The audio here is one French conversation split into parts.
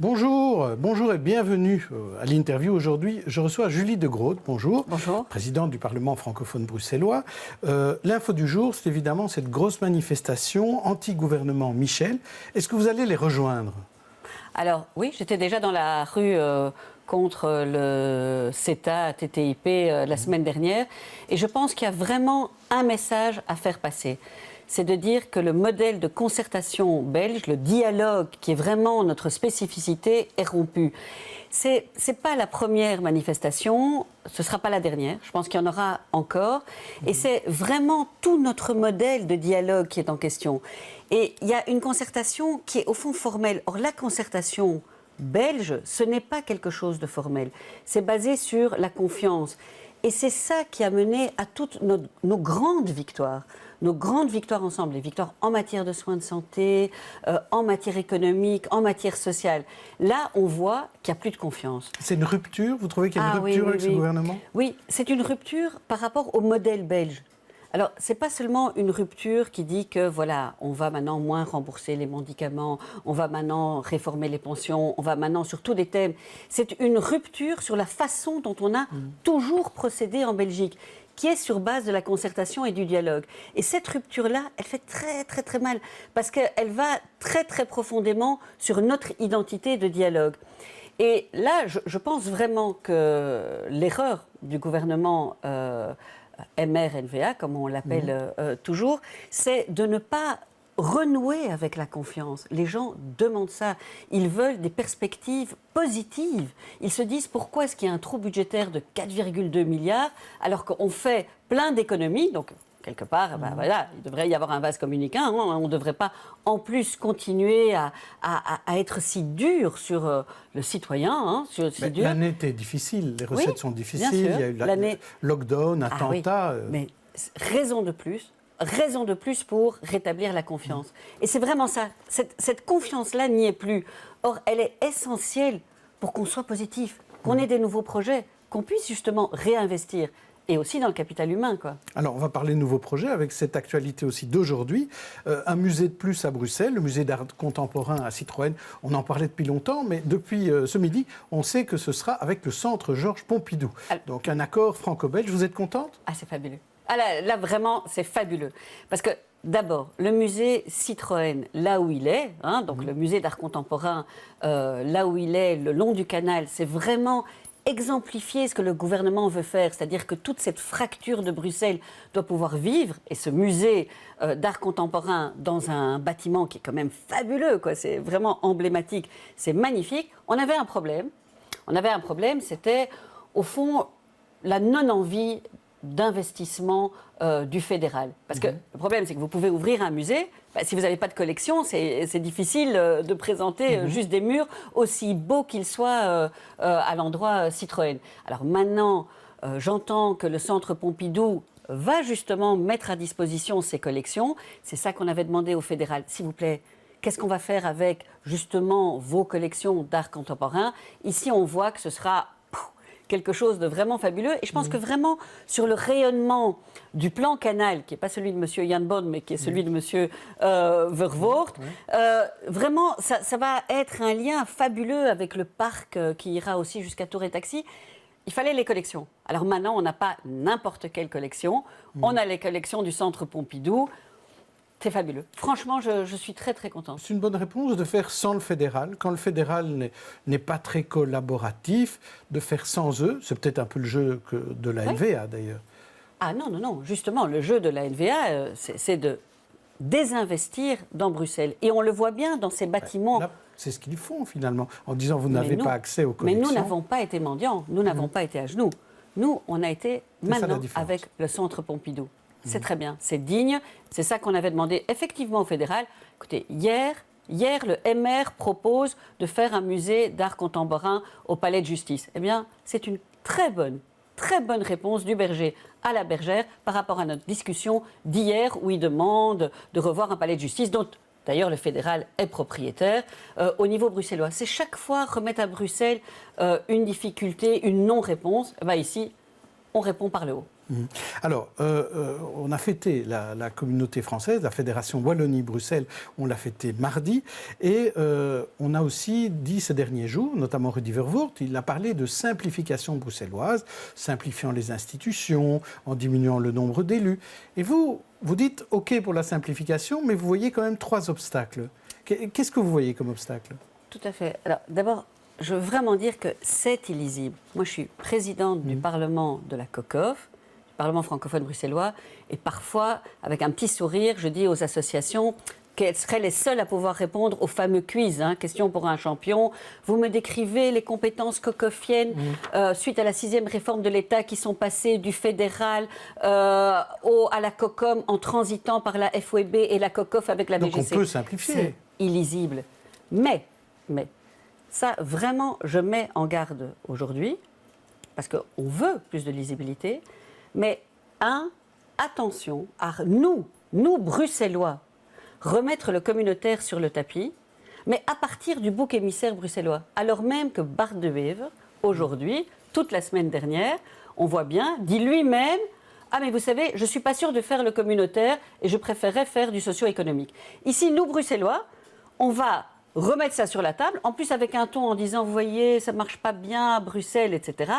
Bonjour et bienvenue à l'interview. Aujourd'hui, je reçois Julie de Groot, bonjour, présidente du Parlement francophone bruxellois. L'info du jour, c'est évidemment cette grosse manifestation anti-gouvernement Michel. Est-ce que vous allez les rejoindre ? Alors oui, j'étais déjà dans la rue contre le CETA, TTIP la semaine dernière, et je pense qu'il y a vraiment un message à faire passer. C'est de dire que le modèle de concertation belge, le dialogue qui est vraiment notre spécificité, est rompu. C'est pas la première manifestation, ce ne sera pas la dernière, je pense qu'il y en aura encore. Et c'est vraiment tout notre modèle de dialogue qui est en question. Et il y a une concertation qui est au fond formelle. Or, la concertation belge, ce n'est pas quelque chose de formel. C'est basé sur la confiance. Et c'est ça qui a mené à toutes nos grandes victoires. Nos grandes victoires ensemble, les victoires en matière de soins de santé, en matière économique, en matière sociale. Là, on voit qu'il n'y a plus de confiance. C'est une rupture ? Vous trouvez qu'il y a une rupture avec ce gouvernement ? Oui, c'est une rupture par rapport au modèle belge. Alors, ce n'est pas seulement une rupture qui dit que, voilà, on va maintenant moins rembourser les médicaments, on va maintenant réformer les pensions, on va maintenant sur tous les thèmes. C'est une rupture sur la façon dont on a toujours procédé en Belgique, qui est sur base de la concertation et du dialogue. Et cette rupture-là, elle fait très, très, très mal, parce qu'elle va très, très profondément sur notre identité de dialogue. Et là, je pense vraiment que l'erreur du gouvernement MR-NVA, comme on l'appelle toujours, c'est de ne pas renouer avec la confiance. Les gens demandent ça. Ils veulent des perspectives positives. Ils se disent pourquoi est-ce qu'il y a un trou budgétaire de 4,2 milliards alors qu'on fait plein d'économies. Donc, quelque part, voilà, il devrait y avoir un vase communicant. Hein. On ne devrait pas, en plus, continuer à être si dur sur le citoyen. Hein, l'année était difficile, les recettes sont difficiles. Il y a eu lockdown, attentat. Mais raison de plus pour rétablir la confiance. Et c'est vraiment ça. Cette confiance-là n'y est plus. Or, elle est essentielle pour qu'on soit positif, qu'on ait des nouveaux projets, qu'on puisse justement réinvestir. Et aussi dans le capital humain, quoi. Alors, on va parler de nouveaux projets avec cette actualité aussi d'aujourd'hui. Un musée de plus à Bruxelles, le musée d'art contemporain à Citroën. On en parlait depuis longtemps, mais depuis ce midi, on sait que ce sera avec le centre Georges Pompidou. Donc, un accord franco-belge. Vous êtes contente ? Ah, c'est fabuleux. Ah, là, vraiment, c'est fabuleux. Parce que, d'abord, le musée Citroën, là où il est, hein, donc le musée d'art contemporain, là où il est, le long du canal, c'est vraiment exemplifier ce que le gouvernement veut faire, c'est-à-dire que toute cette fracture de Bruxelles doit pouvoir vivre, et ce musée d'art contemporain dans un bâtiment qui est quand même fabuleux, quoi, c'est vraiment emblématique, c'est magnifique. On avait un problème, c'était au fond la non-envie d'investissement du fédéral. Parce que le problème, c'est que vous pouvez ouvrir un musée, si vous n'avez pas de collection, c'est difficile de présenter juste des murs, aussi beaux qu'ils soient à l'endroit Citroën. Alors maintenant, j'entends que le centre Pompidou va justement mettre à disposition ses collections. C'est ça qu'on avait demandé au fédéral. S'il vous plaît, qu'est-ce qu'on va faire avec justement vos collections d'art contemporain ? Ici, on voit que ce sera quelque chose de vraiment fabuleux. Et je pense que vraiment, sur le rayonnement du plan Canal, qui n'est pas celui de M. Jan Bon, mais qui est celui de M. Vervoort, vraiment, ça va être un lien fabuleux avec le parc qui ira aussi jusqu'à Tour et Taxi. Il fallait les collections. Alors maintenant, on n'a pas n'importe quelle collection. On a les collections du Centre Pompidou. C'est fabuleux. Franchement, je suis très, très contente. C'est une bonne réponse de faire sans le fédéral. Quand le fédéral n'est pas très collaboratif, de faire sans eux. C'est peut-être un peu le jeu de la NVA, d'ailleurs. Ah non. Justement, le jeu de la NVA, c'est de désinvestir dans Bruxelles. Et on le voit bien dans ces bâtiments. Là, c'est ce qu'ils font, finalement, en disant vous n'avez pas accès aux collections. Mais nous n'avons pas été mendiants. Nous n'avons pas été à genoux. Nous, on a été maintenant avec le Centre Pompidou. C'est très bien, c'est digne, c'est ça qu'on avait demandé effectivement au fédéral. Écoutez, hier, le MR propose de faire un musée d'art contemporain au Palais de Justice. Eh bien, c'est une très bonne réponse du berger à la bergère par rapport à notre discussion d'hier où il demande de revoir un Palais de Justice dont d'ailleurs le fédéral est propriétaire au niveau bruxellois. C'est chaque fois remettre à Bruxelles une difficulté, une non-réponse. Ici, on répond par le haut. Alors, on a fêté la communauté française, la Fédération Wallonie-Bruxelles, on l'a fêté mardi, et on a aussi dit ces derniers jours, notamment Rudy Vervoort, il a parlé de simplification bruxelloise, simplifiant les institutions, en diminuant le nombre d'élus. Et vous dites OK pour la simplification, mais vous voyez quand même 3 obstacles. Qu'est-ce que vous voyez comme obstacle? Tout à fait. Alors, d'abord, je veux vraiment dire que c'est illisible. Moi, je suis présidente du Parlement de la COCOF, du Parlement francophone bruxellois, et parfois, avec un petit sourire, je dis aux associations qu'elles seraient les seules à pouvoir répondre au fameux quiz, question pour un champion. Vous me décrivez les compétences cocofiennes suite à la 6e réforme de l'État qui sont passées du fédéral à la COCOM en transitant par la FOEB et la COCOF avec la BGC. Donc on peut simplifier. C'est illisible. Mais, ça, vraiment, je mets en garde aujourd'hui, parce qu'on veut plus de lisibilité, mais attention à nous, Bruxellois, remettre le communautaire sur le tapis, mais à partir du bouc émissaire bruxellois. Alors même que Bart de Wever, aujourd'hui, toute la semaine dernière, on voit bien, dit lui-même « Ah mais vous savez, je ne suis pas sûr de faire le communautaire et je préférerais faire du socio-économique ». Ici, nous, Bruxellois, on va remettre ça sur la table, en plus avec un ton en disant « Vous voyez, ça ne marche pas bien à Bruxelles, etc. »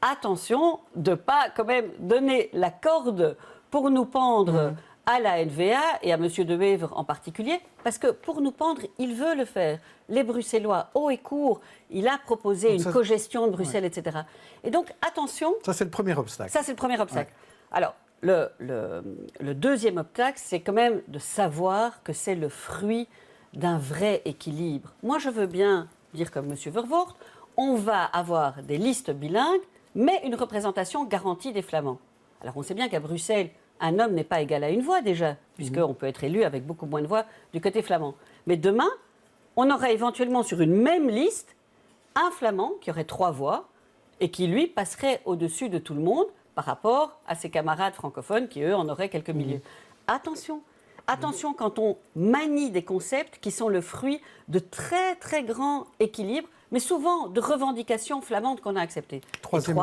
Attention de ne pas quand même donner la corde pour nous pendre à la NVA et à M. De Wever en particulier, parce que pour nous pendre, il veut le faire. Les Bruxellois, haut et court, il a proposé une cogestion de Bruxelles, etc. Et donc, attention... Ça, c'est le premier obstacle. Ça, c'est le premier obstacle. Ouais. Alors, le deuxième obstacle, c'est quand même de savoir que c'est le fruit d'un vrai équilibre. Moi, je veux bien dire comme M. Vervoort, on va avoir des listes bilingues, mais une représentation garantie des Flamands. Alors, on sait bien qu'à Bruxelles, un homme n'est pas égal à une voix déjà, puisqu'on peut être élu avec beaucoup moins de voix du côté flamand. Mais demain, on aura éventuellement sur une même liste un Flamand qui aurait 3 voix et qui, lui, passerait au-dessus de tout le monde par rapport à ses camarades francophones qui, eux, en auraient quelques milliers. Attention, quand on manie des concepts qui sont le fruit de très, très grands équilibres, mais souvent de revendications flamandes qu'on a acceptées. Troisième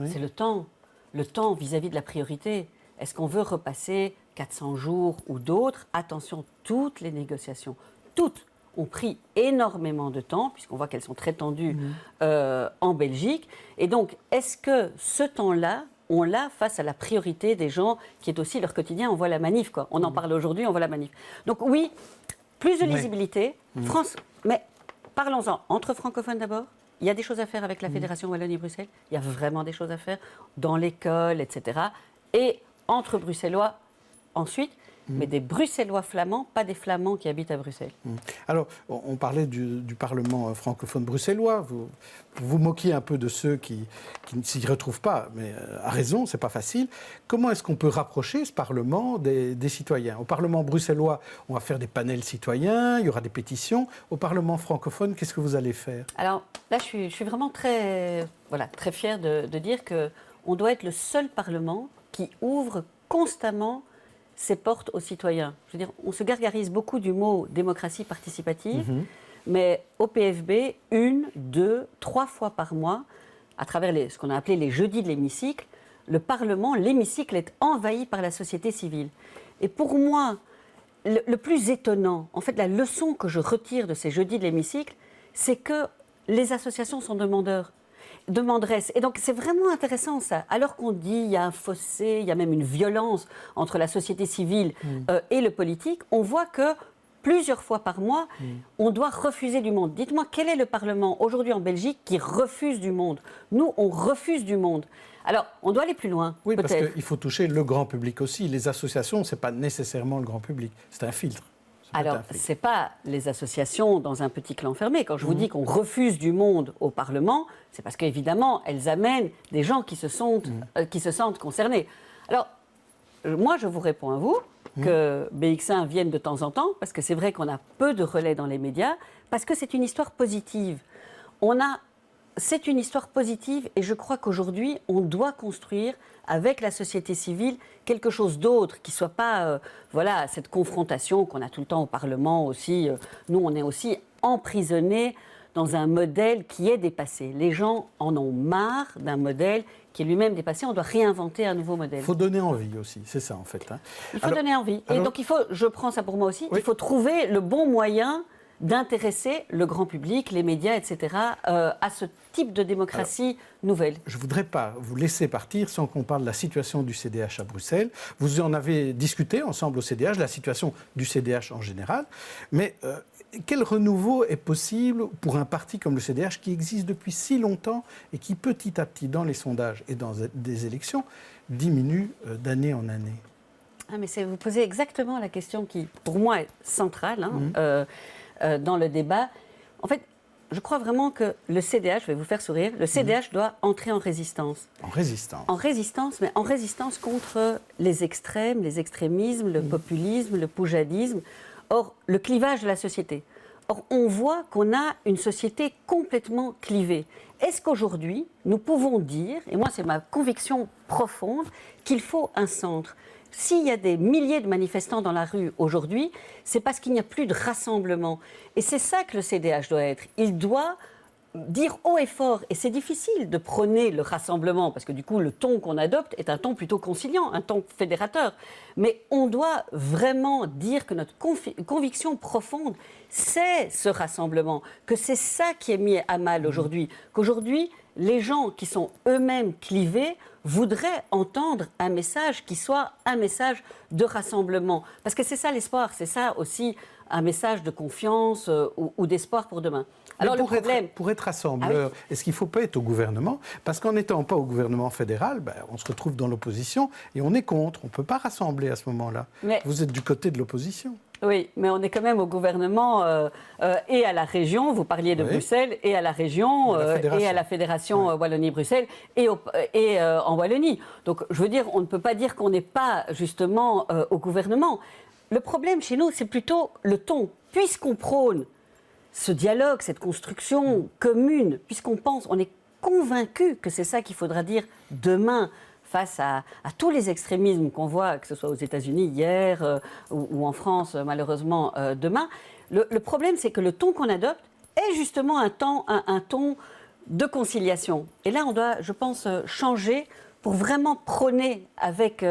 c'est le temps. Le temps vis-à-vis de la priorité. Est-ce qu'on veut repasser 400 jours ou d'autres? Attention, toutes les négociations, toutes ont pris énormément de temps, puisqu'on voit qu'elles sont très tendues en Belgique. Et donc, est-ce que ce temps-là, on l'a face à la priorité des gens, qui est aussi leur quotidien? On voit la manif, quoi. On en parle aujourd'hui, on voit la manif. Donc oui, plus de lisibilité. France, mais parlons-en entre francophones d'abord. Il y a des choses à faire avec la Fédération Wallonie-Bruxelles. Il y a vraiment des choses à faire dans l'école, etc. Et entre Bruxellois ensuite, mais des Bruxellois flamands, pas des Flamands qui habitent à Bruxelles. Alors, on parlait du Parlement francophone bruxellois. Vous vous moquiez un peu de ceux qui ne s'y retrouvent pas, mais à raison, c'est pas facile. Comment est-ce qu'on peut rapprocher ce Parlement des citoyens? Au Parlement bruxellois, on va faire des panels citoyens, il y aura des pétitions. Au Parlement francophone, qu'est-ce que vous allez faire? Alors là, je suis vraiment très fière de dire qu'on doit être le seul Parlement qui ouvre constamment ses portes aux citoyens. Je veux dire, on se gargarise beaucoup du mot démocratie participative, mais au PFB, 1, 2, 3 fois par mois, à travers ce qu'on a appelé les jeudis de l'hémicycle, le Parlement, l'hémicycle est envahi par la société civile. Et pour moi, le plus étonnant, en fait, la leçon que je retire de ces jeudis de l'hémicycle, c'est que les associations sont demanderesses. Et donc, c'est vraiment intéressant, ça. Alors qu'on dit qu'il y a un fossé, il y a même une violence entre la société civile et le politique, on voit que plusieurs fois par mois, on doit refuser du monde. Dites-moi, quel est le Parlement aujourd'hui en Belgique qui refuse du monde? Nous, on refuse du monde. Alors, on doit aller plus loin, oui, peut-être. Parce qu'il faut toucher le grand public aussi. Les associations, ce n'est pas nécessairement le grand public. C'est un filtre. Alors, ce n'est pas les associations dans un petit clan fermé. Quand je vous dis qu'on refuse du monde au Parlement, c'est parce qu'évidemment, elles amènent des gens qui se sentent concernés. Alors, moi, je vous réponds à vous que BX1 vienne de temps en temps, parce que c'est vrai qu'on a peu de relais dans les médias, parce que c'est une histoire positive. C'est une histoire positive et je crois qu'aujourd'hui, on doit construire avec la société civile quelque chose d'autre qui ne soit pas cette confrontation qu'on a tout le temps au Parlement aussi. Nous, on est aussi emprisonnés dans un modèle qui est dépassé. Les gens en ont marre d'un modèle qui est lui-même dépassé. On doit réinventer un nouveau modèle. Il faut donner envie aussi, c'est ça en fait. Hein. Il faut donner envie. Et donc je prends ça pour moi aussi, oui. il faut trouver le bon moyen d'intéresser le grand public, les médias, etc., à ce type de démocratie nouvelle. Je ne voudrais pas vous laisser partir sans qu'on parle de la situation du CDH à Bruxelles. Vous en avez discuté ensemble au CDH, la situation du CDH en général. Mais quel renouveau est possible pour un parti comme le CDH qui existe depuis si longtemps et qui petit à petit, dans les sondages et dans des élections, diminue d'année en année? Ah, mais vous posez exactement la question qui, pour moi, est centrale dans le débat. En fait, je crois vraiment que le CDH, je vais vous faire sourire, le CDH doit entrer en résistance. En résistance. En résistance, mais en résistance contre les extrêmes, les extrémismes, le populisme, le poujadisme, or, le clivage de la société. Or, on voit qu'on a une société complètement clivée. Est-ce qu'aujourd'hui, nous pouvons dire, et moi c'est ma conviction profonde, qu'il faut un centre? S'il y a des milliers de manifestants dans la rue aujourd'hui, c'est parce qu'il n'y a plus de rassemblement. Et c'est ça que le CDH doit être. Il doit dire haut et fort, et c'est difficile de prôner le rassemblement, parce que du coup, le ton qu'on adopte est un ton plutôt conciliant, un ton fédérateur. Mais on doit vraiment dire que notre conviction profonde, c'est ce rassemblement, que c'est ça qui est mis à mal aujourd'hui, qu'aujourd'hui, les gens qui sont eux-mêmes clivés voudraient entendre un message qui soit un message de rassemblement. Parce que c'est ça l'espoir, c'est ça aussi un message de confiance ou d'espoir pour demain. Alors, pour être rassembleur, est-ce qu'il ne faut pas être au gouvernement? Parce qu'en n'étant pas au gouvernement fédéral, on se retrouve dans l'opposition et on est contre. On ne peut pas rassembler à ce moment-là. Vous êtes du côté de l'opposition. Oui, mais on est quand même au gouvernement et à la région. Vous parliez de Bruxelles, et à la région, et à la Fédération Wallonie-Bruxelles, et en Wallonie. Donc, je veux dire, on ne peut pas dire qu'on n'est pas justement au gouvernement. Le problème chez nous, c'est plutôt le ton. Puisqu'on prône ce dialogue, cette construction commune, puisqu'on pense, on est convaincu que c'est ça qu'il faudra dire demain face à tous les extrémismes qu'on voit, que ce soit aux États-Unis hier ou en France, malheureusement, demain. Le problème, c'est que le ton qu'on adopte est justement un ton de conciliation. Et là, on doit, je pense, changer pour vraiment prôner avec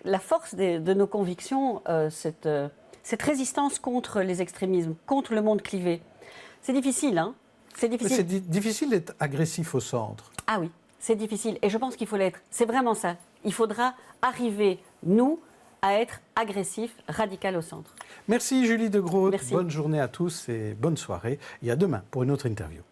la force de nos convictions cette résistance contre les extrémismes, contre le monde clivé. C'est difficile, hein? C'est difficile. C'est difficile d'être agressif au centre. Ah oui, c'est difficile. Et je pense qu'il faut l'être. C'est vraiment ça. Il faudra arriver, nous, à être agressifs, radical au centre. Merci Julie De Groot. Merci. Bonne journée à tous et bonne soirée. Et à demain pour une autre interview.